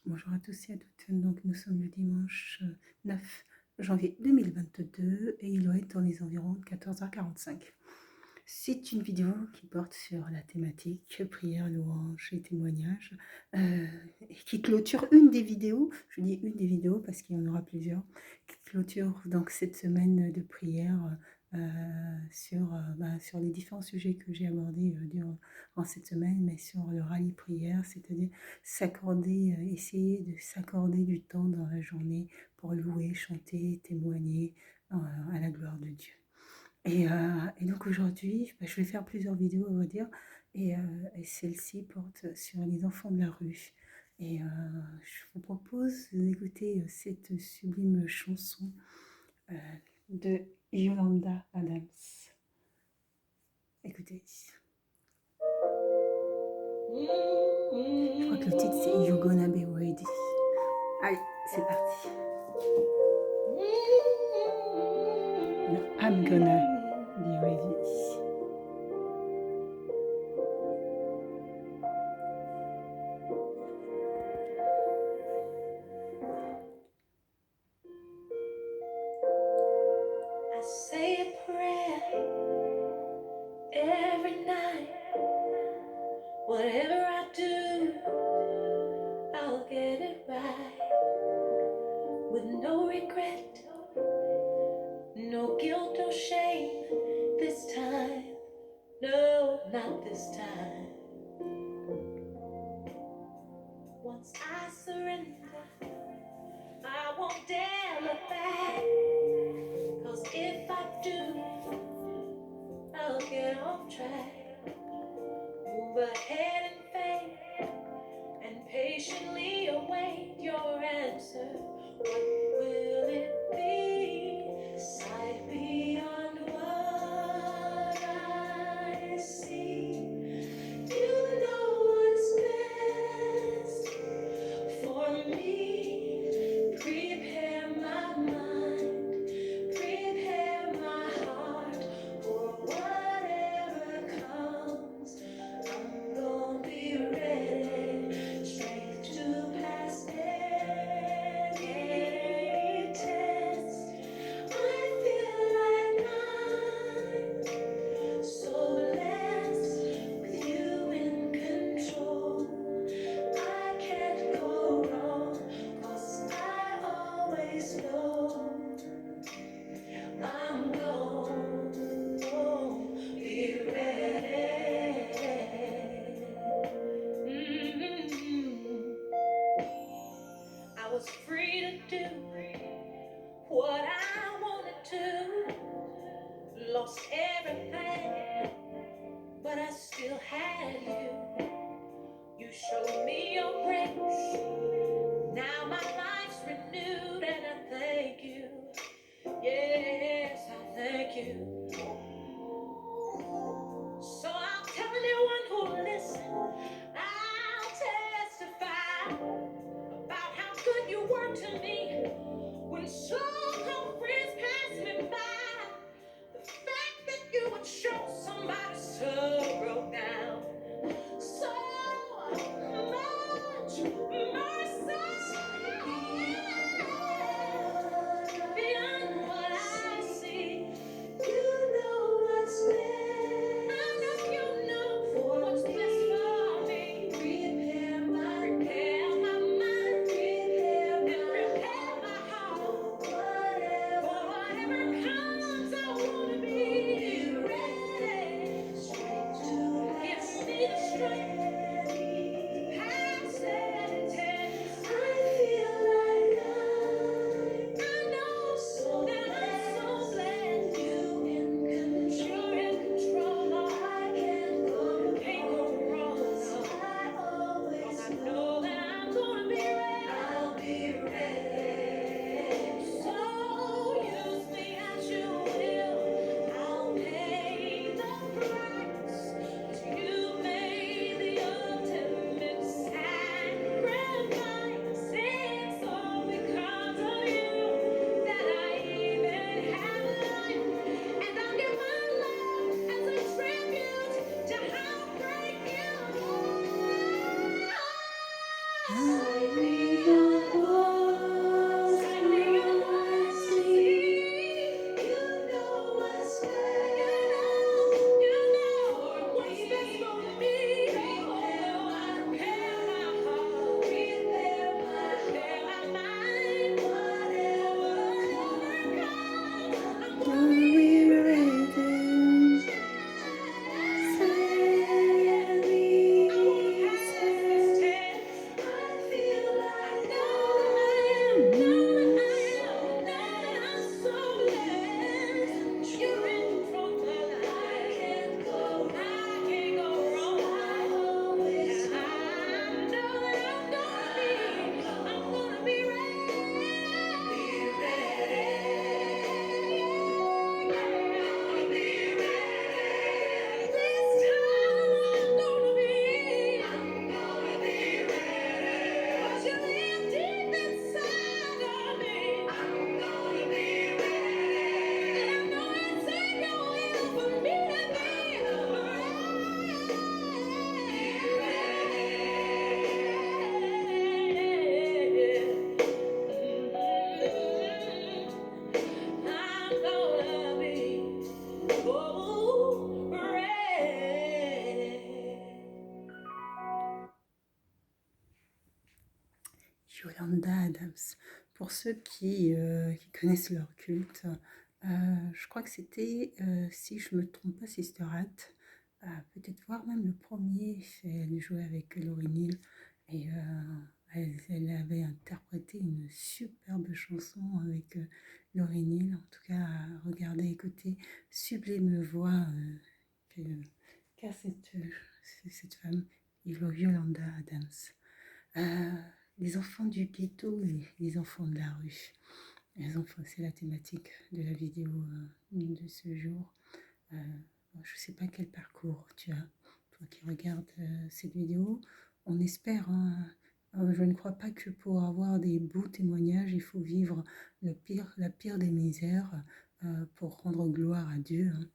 Bonjour à tous et à toutes. Donc nous sommes le dimanche 9 janvier 2022 et il doit être dans les environs de 14h45. C'est une vidéo qui porte sur la thématique prière, louange et témoignage et qui clôture une des vidéos, je dis une des vidéos parce qu'il y en aura plusieurs, qui clôture donc cette semaine de prière sur les différents sujets que j'ai abordés durant cette semaine, mais sur le rallye prière, c'est-à-dire s'accorder, essayer de s'accorder du temps dans la journée pour louer, chanter, témoigner à la gloire de Dieu. Et donc aujourd'hui, je vais faire plusieurs vidéos à vrai dire, et celle-ci porte sur les enfants de la rue. Et je vous propose d'écouter cette sublime chanson de Yolanda Adams. Écoutez. Je crois que le titre c'est You're Gonna Be Ready. Allez, c'est parti. No, I'm gonna be ready. I say a prayer every night. Whatever I do, I'll get it right. With no regret, no guilt or shame this time. No, not this time. Once I surrender, I won't dare look back. 'Cause if I do, I'll get off track. Move ahead in faith and patiently await your answer. What will it be? Sight beyond what I see. You know what's best for me. Prepare my mind, prepare my heart for whatever comes. I'm gonna be ready, strength to pass any test. I feel like I'm so blessed with you in control. I can't go wrong, 'cause I always know I'm gonna be ready. I was free to do what I wanted to, lost everything, but I still had you. You showed me your grace. Now my life's renewed, and I thank you. Yes, I thank you. So I'll tell anyone who'll listen. I'll testify about how good you were to me when so-called friends passed me by. The fact that you would show somebody so broke down, so much mercy beyond what I see. You know what's best. I know you know what's best for me. Prepare my mind, prepare my heart. For whatever comes, I wanna be ready. Give me the strength to pass any test. I feel like I know so that I'm so glad you in control. You're in control. Can't go wrong. I always know that I'm gonna be ready. I'll be ready. So use me as you will. I'll pay the price. 'Cause you made the ultimate sacrifice. It's all because of you that I even have life. And I'll give my love as a tribute to how great you are. Yolanda Adams. Pour ceux qui connaissent leur culte, je crois que c'était, si je me trompe pas, Sister Act, peut-être voir même le premier, elle jouait avec Laurie Neal et elle avait interprété une superbe chanson avec Laurie Neal. En tout cas, regardez, écoutez, sublime voix que- qu'a cette femme, Yolanda Adams. Euh, les enfants du ghetto et les enfants de la rue. Les enfants, c'est la thématique de la vidéo de ce jour. Euh, je ne sais pas quel parcours tu as, toi qui regardes cette vidéo. On espère, hein, je ne crois pas que pour avoir des beaux témoignages, il faut vivre la pire des misères pour rendre gloire à Dieu, hein.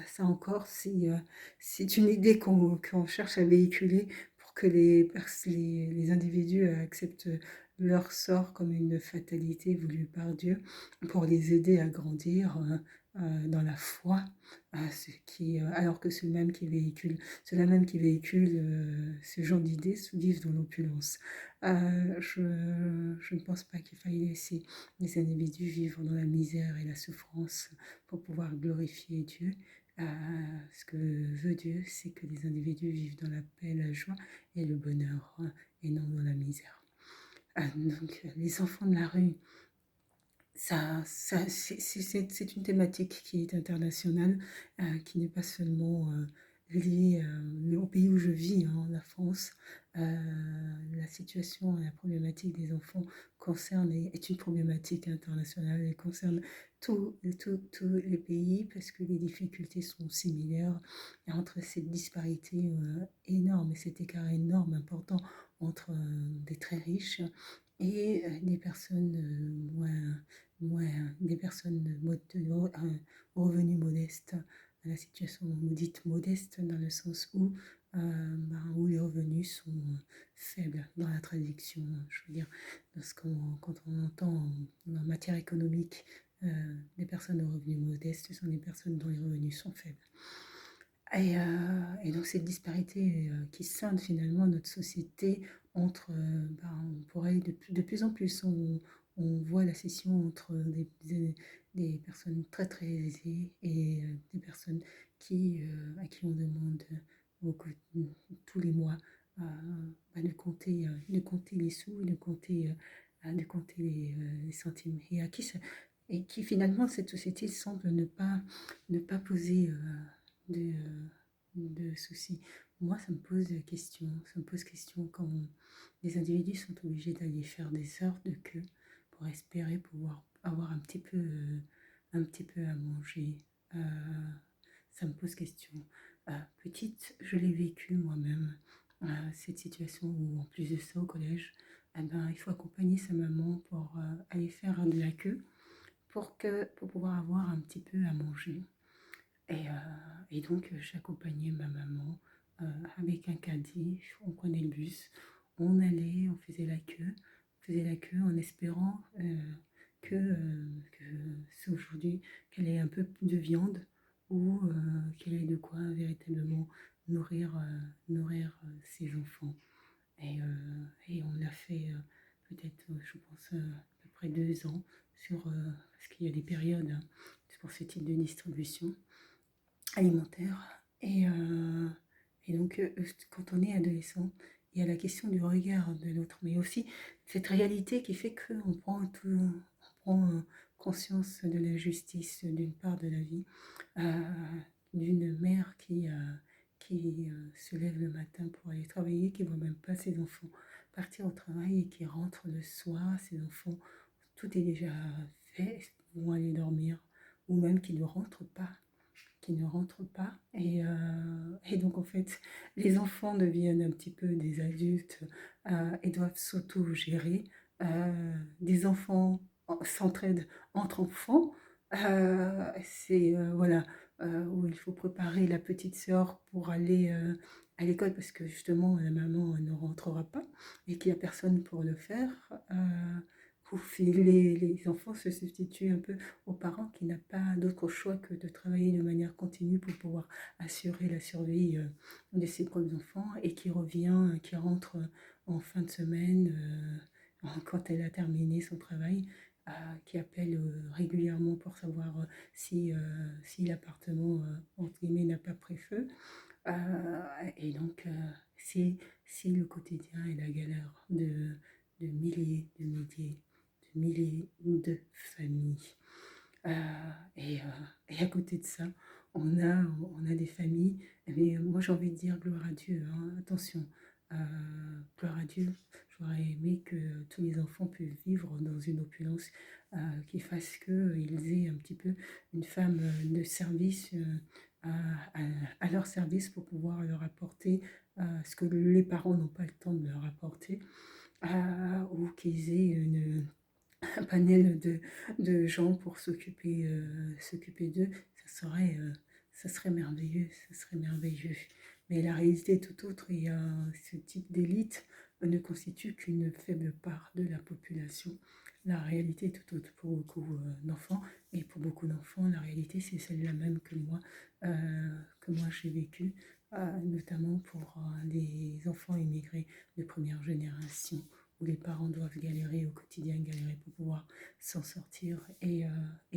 Ça encore, c'est une idée qu'on cherche à véhiculer pour que les individus acceptent leur sort comme une fatalité voulue par Dieu, pour les aider à grandir dans la foi, alors que ceux-là même qui véhiculent ce genre d'idées vivent dans l'opulence. Je ne pense pas qu'il faille laisser les individus vivre dans la misère et la souffrance pour pouvoir glorifier Dieu. Ce que veut Dieu, c'est que les individus vivent dans la paix, la joie et le bonheur, hein, et non dans la misère. Donc, les enfants de la rue, c'est une thématique qui est internationale, qui n'est pas seulement liée au pays où je vis, hein, la France. La situation et la problématique des enfants est une problématique internationale. Elle concerne tous les pays parce que les difficultés sont similaires entre cette disparité énorme et cet écart énorme, important entre des très riches et des personnes des personnes aux revenus modestes, à la situation dite modeste dans le sens où les revenus sont faibles dans la traduction. Je veux dire, quand on entend en matière économique, les personnes aux revenus modestes, ce sont des personnes dont les revenus sont faibles. Et donc cette disparité qui scinde finalement notre société entre, on pourrait de plus en plus, on voit la scission entre des personnes très très aisées et des personnes à qui on demande beaucoup, tous les mois de compter les sous, de compter les centimes. Et qui finalement cette société semble ne pas poser de, de soucis. Moi, ça me pose question. Ça me pose question quand les individus sont obligés d'aller faire des heures de queue pour espérer pouvoir avoir un petit peu à manger. Ça me pose question. Petite, je l'ai vécu moi-même, cette situation où, en plus de ça, au collège, il faut accompagner sa maman pour aller faire de la queue pour pouvoir avoir un petit peu à manger. Et donc, j'accompagnais ma maman avec un caddie, on prenait le bus, on allait, on faisait la queue en espérant que c'est aujourd'hui qu'elle ait un peu de viande ou qu'elle ait de quoi véritablement nourrir ses enfants. Et on l'a fait peut-être, je pense, à peu près 2 ans, parce qu'il y a des périodes hein, pour ce type de distribution alimentaire. Et donc, quand on est adolescent, il y a la question du regard de l'autre, mais aussi cette réalité qui fait qu'on prend conscience de l'injustice d'une part de la vie, d'une mère qui se lève le matin pour aller travailler, qui ne voit même pas ses enfants partir au travail et qui rentre le soir, ses enfants, tout est déjà fait, vont aller dormir, ou même qui ne rentrent pas. Et donc, en fait, les enfants deviennent un petit peu des adultes et doivent s'auto-gérer. Des enfants s'entraident entre enfants. Voilà, où il faut préparer la petite sœur pour aller à l'école parce que justement, la maman ne rentrera pas et qu'il n'y a personne pour le faire. Les enfants se substituent un peu aux parents qui n'ont pas d'autre choix que de travailler de manière continue pour pouvoir assurer la survie de ses propres enfants et qui rentre en fin de semaine quand elle a terminé son travail, qui appelle régulièrement pour savoir si l'appartement, entre guillemets, n'a pas pris feu. Et donc, c'est le quotidien et la galère de milliers de familles. Euh, et à côté de ça, on a des familles, mais moi j'ai envie de dire gloire à Dieu, hein, attention, euh, gloire à Dieu. J'aurais aimé que tous les enfants puissent vivre dans une opulence qui fasse qu'ils aient un petit peu une femme de service à, à leur service pour pouvoir leur apporter ce que les parents n'ont pas le temps de leur apporter, ou qu'ils aient un panel de gens pour s'occuper d'eux, ça serait merveilleux, ça serait merveilleux. Mais la réalité est tout autre et ce type d'élite ne constitue qu'une faible part de la population. La réalité est tout autre pour beaucoup d'enfants et pour beaucoup d'enfants, la réalité c'est celle-là même que moi j'ai vécue, notamment pour les enfants immigrés de première génération où les parents doivent galérer au quotidien, galérer pour pouvoir s'en sortir. Et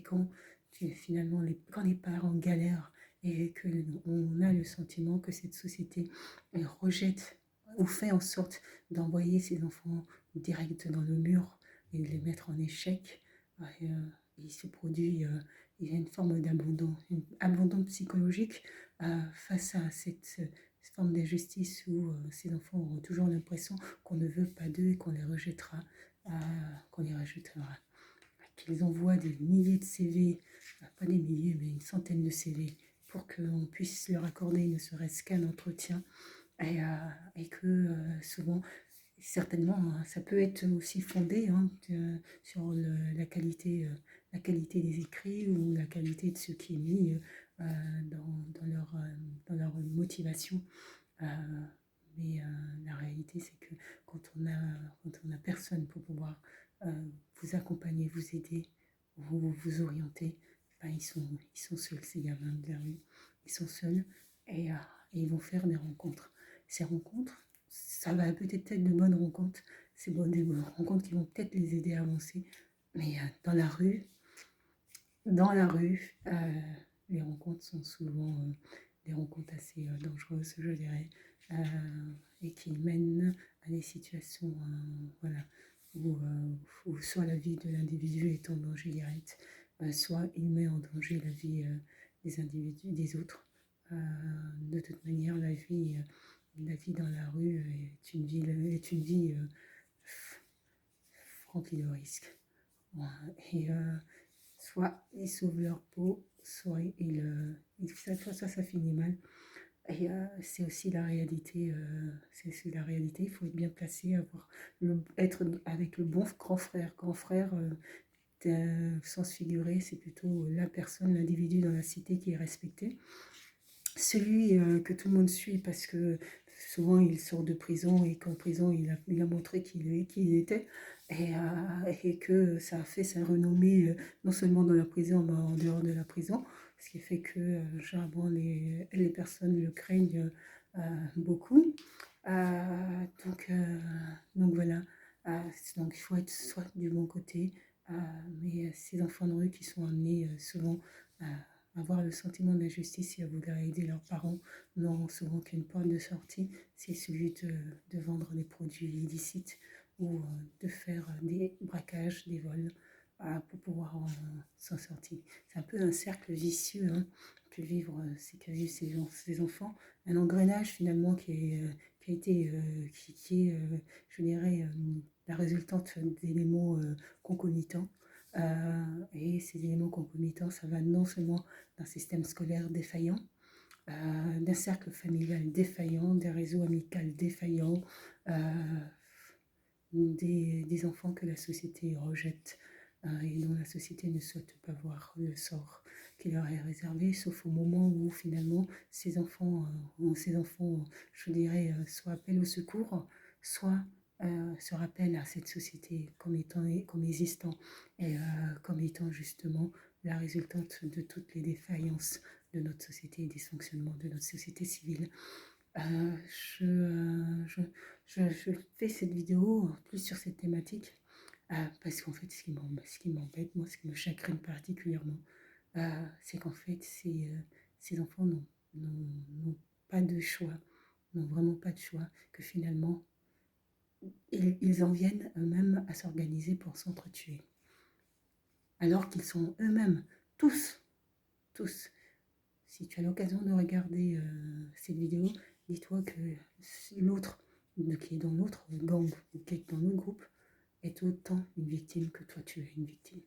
quand finalement, quand les parents galèrent et qu'on a le sentiment que cette société rejette ou fait en sorte d'envoyer ses enfants direct dans le mur et de les mettre en échec, il se produit, il y a une forme d'abandon, un abandon psychologique face à cette forme d'injustice où ces enfants auront toujours l'impression qu'on ne veut pas d'eux et qu'on les rejettera, euh, qu'on les rejettera. Qu'ils envoient des milliers de CV, pas des milliers, mais une centaine de CV, pour qu'on puisse leur accorder ne serait-ce qu'un entretien, et que souvent, certainement, hein, ça peut être aussi fondé hein, sur la qualité des écrits ou la qualité de ce qui est mis dans leur motivation. Euh, mais la réalité, c'est que quand on a personne pour pouvoir vous accompagner, vous aider, vous orienter, ben ils sont seuls, ces gamins de la rue. Ils sont seuls et, et ils vont faire des rencontres. Ces rencontres, ça va peut-être être de bonnes rencontres, des bonnes rencontres qui vont peut-être les aider à avancer. Mais dans la rue, les rencontres sont souvent des rencontres assez dangereuses, je dirais, et qui mènent à des situations voilà, où soit la vie de l'individu est en danger direct, soit il met en danger la vie des individus, des autres. De toute manière, la vie dans la rue est une vie remplie de risques. Et soit ils sauvent leur peau, soit ça finit mal. Et c'est aussi la réalité. Il faut être bien placé, être avec le bon grand frère. Grand frère, sens figuré, c'est plutôt la personne, l'individu dans la cité qui est respecté. Celui que tout le monde suit parce que souvent il sort de prison et qu'en prison il a montré qui il était et que ça a fait sa renommée non seulement dans la prison mais en dehors de la prison, ce qui fait que généralement les personnes le craignent beaucoup. Donc voilà, donc il faut être soit du bon côté, mais ces enfants de rue qui sont amenés souvent à avoir le sentiment d'injustice et à vouloir aider leurs parents n'ont souvent qu'une porte de sortie, c'est celui de vendre des produits illicites ou de faire des braquages, des vols pour pouvoir s'en sortir. C'est un peu un cercle vicieux hein, que vivent ces enfants, un engrenage finalement qui a été, qui est, je dirais, la résultante d'éléments concomitants. Et ces éléments concomitants, ça va non seulement d'un système scolaire défaillant, d'un cercle familial défaillant, des réseaux amicaux défaillants, des enfants que la société rejette et dont la société ne souhaite pas voir le sort qui leur est réservé, sauf au moment où finalement ces enfants je dirais, soit appellent au secours, soit se rappellent à cette société comme existant et comme étant justement la résultante de toutes les défaillances de notre société et des dysfonctionnements de notre société civile. Euh, je, euh, je, je fais cette vidéo plus sur cette thématique parce qu'en fait, ce qui m'embête, moi, ce qui me chagrine particulièrement, c'est qu'en fait, ces enfants n'ont pas de choix, n'ont vraiment pas de choix, que finalement, ils en viennent eux-mêmes à s'organiser pour s'entretuer. Alors qu'ils sont eux-mêmes, tous. Si tu as l'occasion de regarder cette vidéo, dis-toi que l'autre, qui est dans l'autre gang, qui est dans l'autre groupe, est autant une victime que toi tu es une victime.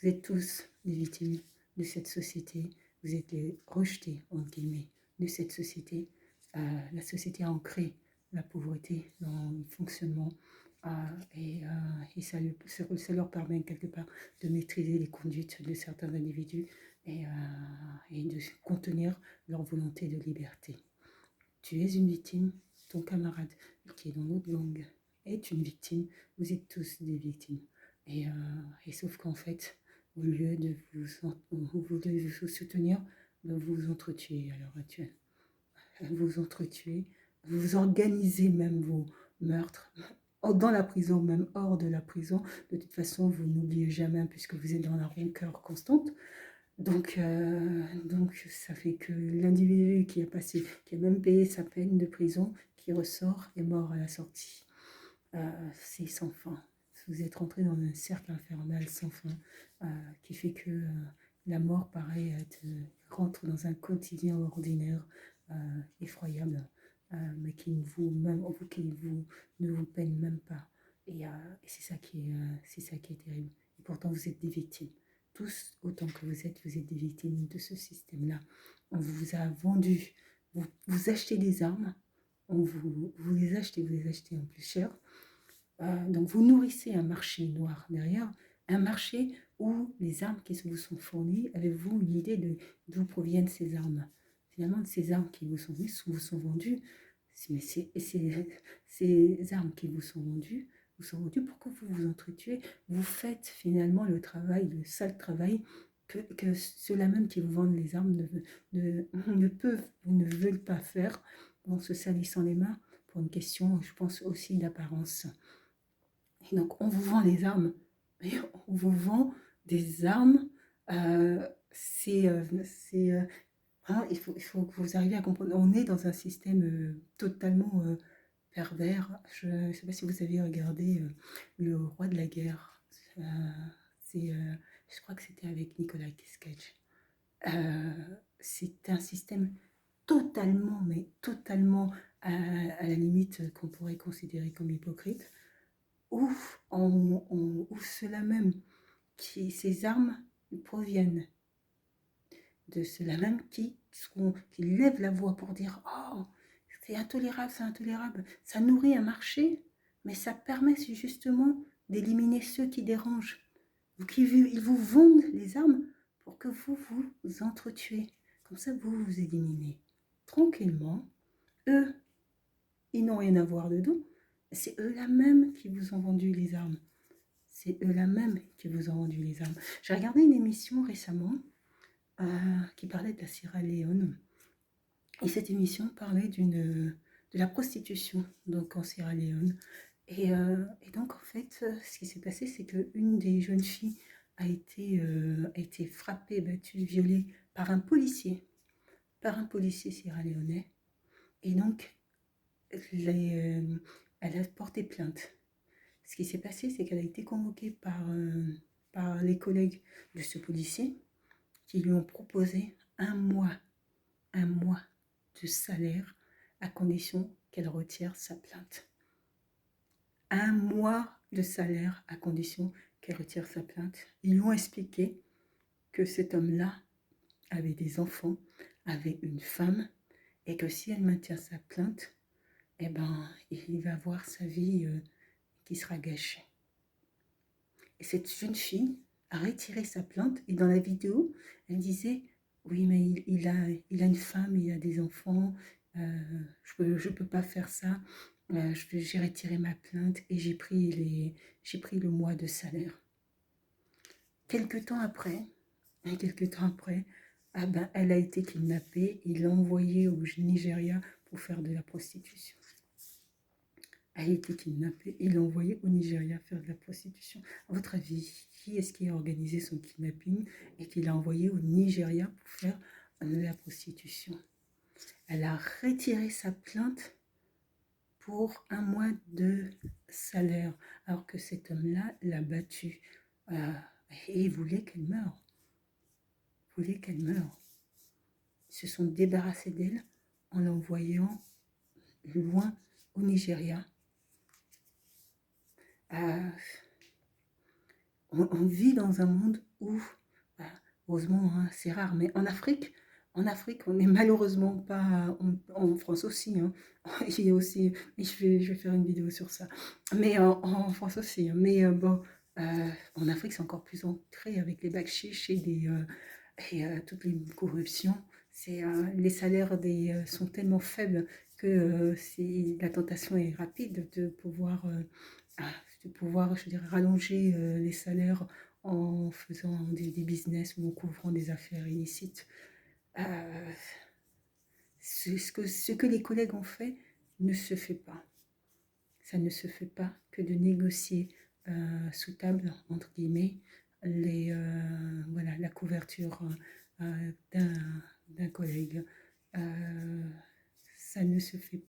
Vous êtes tous des victimes de cette société, vous êtes les rejetés, entre guillemets, de cette société. La société a ancré la pauvreté dans le fonctionnement et ça leur permet quelque part de maîtriser les conduites de certains individus et de contenir leur volonté de liberté. Tu es une victime, ton camarade qui est dans l'autre gang est une victime, vous êtes tous des victimes. Et sauf qu'en fait, au lieu de vous soutenir, vous vous entretuez à l'heure actuelle. Vous entretuez, vous organisez même vos meurtres dans la prison, même hors de la prison. De toute façon, vous n'oubliez jamais puisque vous êtes dans la rancœur constante. Donc, ça fait que l'individu qui a même payé sa peine de prison, qui ressort, est mort à la sortie. C'est sans fin. Vous êtes rentré dans un cercle infernal sans fin qui fait que la mort paraît rentre dans un quotidien ordinaire effroyable, mais ne vous peine même pas. Et c'est ça qui est terrible. Et pourtant, vous êtes des victimes. Tous, autant que vous êtes des victimes de ce système-là. On vous a vendu, vous achetez des armes, vous les achetez en plus cher. Donc vous nourrissez un marché noir derrière, un marché où les armes qui vous sont fournies, avez-vous une idée d'où proviennent ces armes? Finalement, ces armes qui vous sont vendues, mais ces armes qui vous sont vendues pour que vous vous entretuez. Vous faites finalement le sale travail que ceux-là même qui vous vendent les armes ne peuvent ou ne veulent pas faire en se salissant les mains pour une question, je pense, aussi d'apparence. Et donc, on vous vend les armes, mais on vous vend des armes. Il faut que vous arriviez à comprendre. On est dans un système totalement pervers. Je ne sais pas si vous avez regardé Le Roi de la Guerre. Euh, je crois que c'était avec Nicolas Cage. C'est un système totalement, mais totalement à la limite qu'on pourrait considérer comme hypocrite où, où ceux-là même, ces armes proviennent de ceux-là même qui lèvent la voix pour dire « Oh, c'est intolérable, ça nourrit un marché, mais ça permet justement d'éliminer ceux qui dérangent. Ils vous vendent les armes pour que vous vous entretuez. Comme ça, vous vous éliminez tranquillement. Eux, ils n'ont rien à voir dedans. C'est eux-là même qui vous ont vendu les armes. C'est eux-là même qui vous ont vendu les armes. J'ai regardé une émission récemment qui parlait de la Sierra Leone. Et cette émission parlait de la prostitution donc en Sierra Leone. Et donc, en fait, ce qui s'est passé, c'est qu'une des jeunes filles a été frappée, battue, violée par un policier sierra-léonais. Et donc, elle a porté plainte. Ce qui s'est passé, c'est qu'elle a été convoquée par les collègues de ce policier qui lui ont proposé un mois de salaire à condition qu'elle retire sa plainte. Un mois de salaire à condition qu'elle retire sa plainte. Ils lui ont expliqué que cet homme-là avait des enfants, avait une femme, et que si elle maintient sa plainte, eh ben, il va voir sa vie qui sera gâchée. Et cette jeune fille a retiré sa plainte, et dans la vidéo, elle disait « Oui, mais il a une femme, il a des enfants, je peux pas faire ça, j'ai retiré ma plainte et j'ai pris le mois de salaire. » Quelques temps après, ah ben, elle a été kidnappée, il l'a envoyée au Nigeria pour faire de la prostitution. Elle a été kidnappée et envoyée au Nigeria faire de la prostitution. À votre avis, qui est-ce qui a organisé son kidnapping et qui l'a envoyée au Nigeria pour faire de la prostitution? Elle a retiré sa plainte pour 1 mois de salaire, alors que cet homme-là l'a battue. Et il voulait qu'elle meure. Il voulait qu'elle meure. Ils se sont débarrassés d'elle en l'envoyant loin au Nigeria. On vit dans un monde où, heureusement, hein, c'est rare, mais en Afrique, on n'est malheureusement pas, en France aussi, hein, il y a aussi, je vais faire une vidéo sur ça, mais en France aussi, hein, mais bon, en Afrique c'est encore plus ancré avec les bacs chiches et toutes les corruptions. Les salaires sont tellement faibles que la tentation est rapide de pouvoir, je dirais, rallonger les salaires en faisant des business ou en couvrant des affaires illicites. Ce que les collègues ont fait ne se fait pas. Ça ne se fait pas que de négocier sous table, entre guillemets, voilà, la couverture d'un collègue. Ça ne se fait pas.